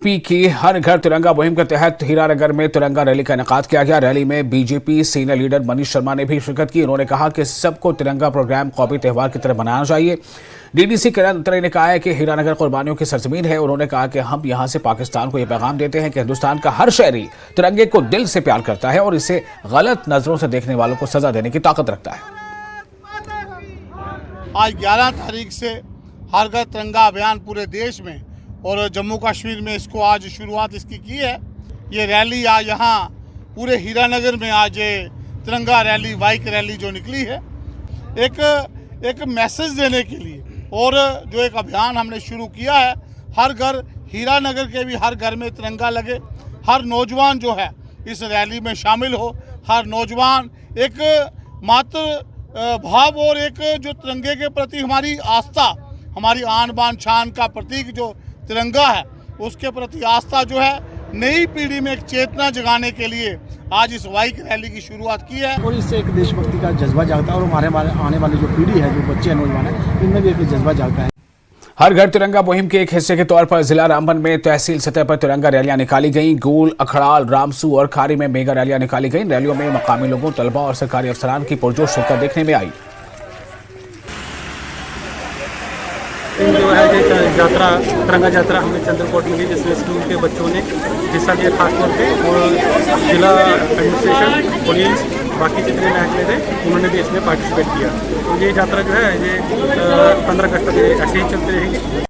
P की हर घर तिरंगा मुहिम के तहत हीरानगर में तिरंगा रैली का इनेकाद किया गया। रैली में BJP senior leader Manish Sharma ने भी शिरकत की। उन्होंने कहा कि सबको तिरंगा प्रोग्राम कौमी त्यौहार की तरह मनाना चाहिए। डीडीसी किरण अंतरे ने कहा है कि हीरानगर कुर्बानियों की सरजमीन है। उन्होंने कहा कि हम यहां से पाकिस्तान को यह पैगाम देते हैं कि हिंदुस्तान का हर शहरी तिरंगे को दिल से प्यार करता है और इसे गलत नजरों से देखने वालों को सजा देने की ताकत रखता है। आज 11 तारीख से हर घर तिरंगा अभियान पूरे देश में और जम्मू कश्मीर में इसको आज शुरुआत इसकी की है। ये रैली आज यहाँ पूरे हीरानगर में आज तिरंगा रैली, बाइक रैली जो निकली है, एक मैसेज देने के लिए और जो एक अभियान हमने शुरू किया है, हर घर हीरानगर के भी हर घर में तिरंगा लगे, हर नौजवान जो है इस रैली में शामिल हो, हर नौजवान एक मात्र भाव और एक जो तिरंगे के प्रति हमारी आस्था, हमारी आन बान शान का प्रतीक जो तिरंगा है, उसके प्रति आस्था जो है नई पीढ़ी में एक चेतना जगाने के लिए आज इस बाइक रैली की शुरुआत की है। और इससे एक देशभक्ति का जज्बा जागता है और हमारे आने वाली जो पीढ़ी है, जो बच्चे नौजवान है, इनमें भी एक जज्बा जागता है। हर घर तिरंगा मुहिम के एक हिस्से के तौर पर जिला रामबन में तहसील सतह पर तिरंगा रैलियां निकाली गईं। गोल, अखड़ाल, रामसू और खारी में मेगा रैलियां निकाली गईं। रैलियों में मकामी लोगों, तलबा और सरकारी अफसरान की पुरजोश शिरकत देखने में आई। जो है ये यात्रा, तिरंगा यात्रा हमने चंद्रकोट में ली, जिसमें स्कूल के बच्चों ने हिस्सा लिया खासतौर पे, और जिला एडमिनिस्ट्रेशन, पुलिस, बाकी जितने महकमे थे उन्होंने भी इसमें पार्टिसिपेट किया। तो ये यात्रा जो है ये 15 अगस्त तक ऐसे ही चलती रहेगी।